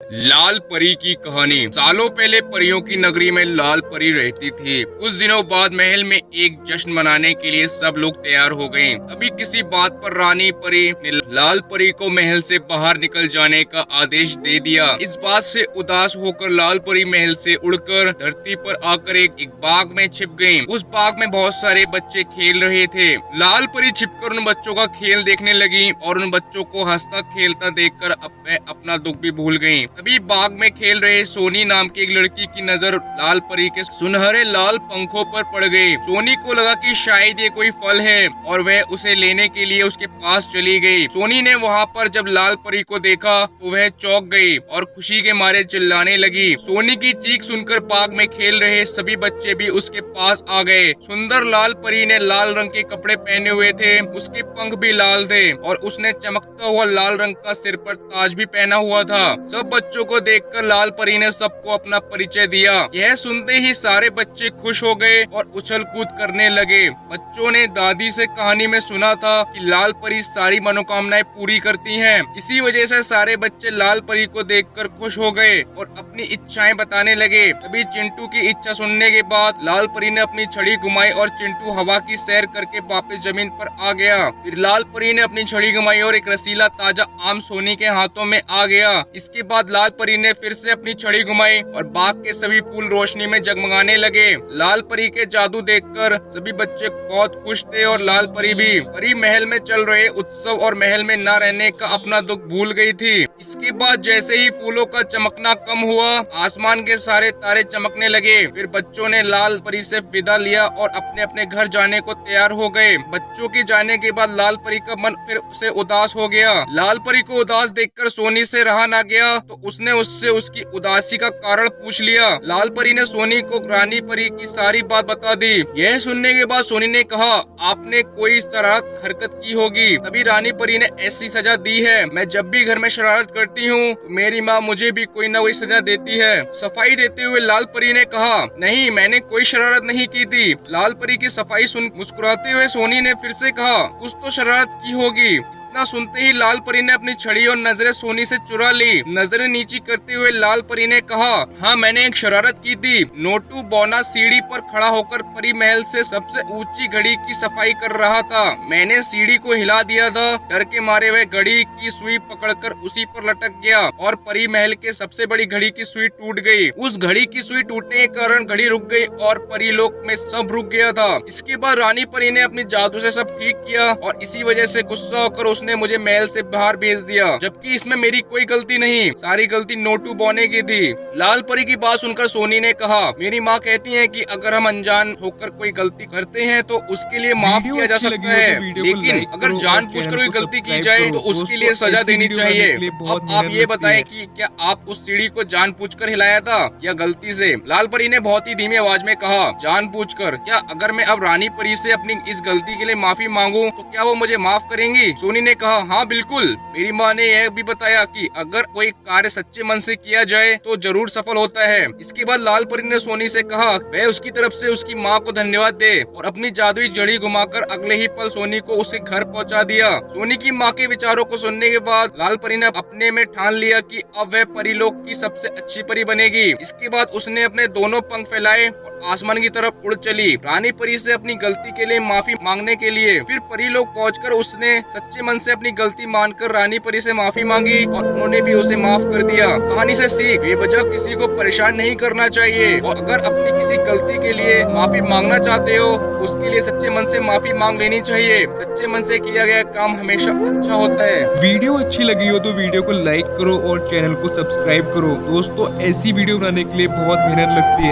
लाल परी की कहानी। सालों पहले परियों की नगरी में लाल परी रहती थी। कुछ दिनों बाद महल में एक जश्न मनाने के लिए सब लोग तैयार हो गए। अभी किसी बात पर रानी परी ने लाल परी को महल से बाहर निकल जाने का आदेश दे दिया। इस बात से उदास होकर लाल परी महल से उड़कर धरती पर आकर एक बाग में छिप गयी। उस बाग में बहुत सारे बच्चे खेल रहे थे। लाल परी छिपकर उन बच्चों का खेल देखने लगी और उन बच्चों को हंसता खेलता देखकर अपना दुख भी भूल गयी। तभी बाग में खेल रहे सोनी नाम की एक लड़की की नजर लाल परी के सुनहरे लाल पंखों पर पड़ गई। सोनी को लगा कि शायद ये कोई फल है और वह उसे लेने के लिए उसके पास चली गई। सोनी ने वहाँ पर जब लाल परी को देखा तो वह चौंक गई और खुशी के मारे चिल्लाने लगी। सोनी की चीख सुनकर बाग में खेल रहे सभी बच्चे भी उसके पास आ गए। सुंदर लाल परी ने लाल रंग के कपड़े पहने हुए थे, उसके पंख भी लाल थे और उसने चमकता हुआ लाल रंग का सिर पर ताज भी पहना हुआ था। सब बच्चों को देखकर लाल परी ने सबको अपना परिचय दिया। यह सुनते ही सारे बच्चे खुश हो गए और उछल कूद करने लगे। बच्चों ने दादी से कहानी में सुना था कि लाल परी सारी मनोकामनाएं पूरी करती हैं। इसी वजह से सारे बच्चे लाल परी को देखकर खुश हो गए और अपनी इच्छाएं बताने लगे। तभी चिंटू की इच्छा सुनने के बाद लाल परी ने अपनी छड़ी घुमाई और चिंटू हवा की सैर करके वापस जमीन पर आ गया। फिर लाल परी ने अपनी छड़ी घुमाई और एक रसीला ताजा आम सोनी के हाथों में आ गया। इसके बाद लाल परी ने फिर से अपनी छड़ी घुमाई और बाग के सभी फूल रोशनी में जगमगाने लगे। लाल परी के जादू देखकर सभी बच्चे बहुत खुश थे और लाल परी भी। परी महल में चल रहे उत्सव और महल में न रहने का अपना दुख भूल गई थी। इसके बाद जैसे ही फूलों का चमकना कम हुआ, आसमान के सारे तारे चमकने लगे। फिर बच्चों ने लाल परी से विदा लिया और अपने अपने घर जाने को तैयार हो गए। बच्चों के जाने के बाद लाल परी का मन फिर से उदास हो गया। लाल परी को उदास देखकर सोनी से रहा ना गया तो उसने उससे उसकी उदासी का कारण पूछ लिया। लाल परी ने सोनी को रानी परी की सारी बात बता दी। यह सुनने के बाद सोनी ने कहा, आपने कोई शरारत हरकत की होगी, तभी रानी परी ने ऐसी सजा दी है। मैं जब भी घर में शरारत करती हूँ तो मेरी माँ मुझे भी कोई न कोई सजा देती है। सफाई देते हुए लाल परी ने कहा, नहीं, मैंने कोई शरारत नहीं की थी। लाल परी की सफाई सुन मुस्कुराते हुए सोनी ने फिर से कहा, कुछ तो शरारत की होगी। इतना सुनते ही लाल परी ने अपनी छड़ी और नजरें सोनी से चुरा ली। नजरें नीची करते हुए लाल परी ने कहा, हाँ, मैंने एक शरारत की थी। नोटू बौना सीढ़ी पर खड़ा होकर परी महल से सबसे ऊंची घड़ी की सफाई कर रहा था। मैंने सीढ़ी को हिला दिया था। डर के मारे वह घड़ी की सुई पकड़कर उसी पर लटक गया और परी महल के सबसे बड़ी घड़ी की सुई टूट गई। उस घड़ी की सुई टूटने के कारण घड़ी रुक गई और परी लोक में सब रुक गया था। इसके बाद रानी परी ने अपनी जादू से सब ठीक किया और इसी वजह से गुस्सा होकर उसने मुझे महल से बाहर भेज दिया, जबकि इसमें मेरी कोई गलती नहीं। सारी गलती नोटू बौने की थी। लाल परी की बात सुनकर सोनी ने कहा, मेरी माँ कहती है कि अगर हम अनजान होकर कोई गलती करते हैं तो उसके लिए माफ किया जा सकता है, लेकिन अगर जानबूझकर कोई गलती की जाए तो उसके लिए सजा देनी चाहिए। अब आप ये बताएं कि क्या आप उस सीढ़ी को जानबूझकर हिलाया था या गलती से? लाल परी ने बहुत ही धीमी आवाज में कहा, जानबूझकर। क्या अगर मैं अब रानी परी से अपनी इस गलती के लिए माफी मांगूं तो क्या वो मुझे माफ करेंगी? सोनी ने कहा, हाँ बिल्कुल। मेरी माँ ने यह भी बताया कि अगर कोई कार्य सच्चे मन से किया जाए तो जरूर सफल होता है। इसके बाद लाल परी ने सोनी से कहा वह उसकी तरफ से उसकी माँ को धन्यवाद दे और अपनी जादुई जड़ी घुमाकर अगले ही पल सोनी को उसके घर पहुँचा दिया। सोनी की माँ के विचारों को सुनने के बाद लाल परी ने अपने में ठान लिया कि अब वह परीलोक की सबसे अच्छी परी बनेगी। इसके बाद उसने अपने दोनों पंख फैलाए और आसमान की तरफ उड़ चली। रानी परी से अपनी गलती के लिए माफी मांगने के लिए। फिर परीलोक पहुंचकर उसने सच्चे मन से अपनी गलती मानकर रानी परी से माफी मांगी और उन्होंने भी उसे माफ कर दिया। कहानी से सीख, बेवजह किसी को परेशान नहीं करना चाहिए और अगर अपनी किसी गलती के लिए माफी मांगना चाहते हो उसके लिए सच्चे मन से माफी मांग लेनी चाहिए। सच्चे मन से किया गया काम हमेशा अच्छा होता है। वीडियो अच्छी लगी हो तो वीडियो को लाइक करो और चैनल को सब्सक्राइब करो। दोस्तों, ऐसी वीडियो बनाने के लिए बहुत मेहनत लगती है।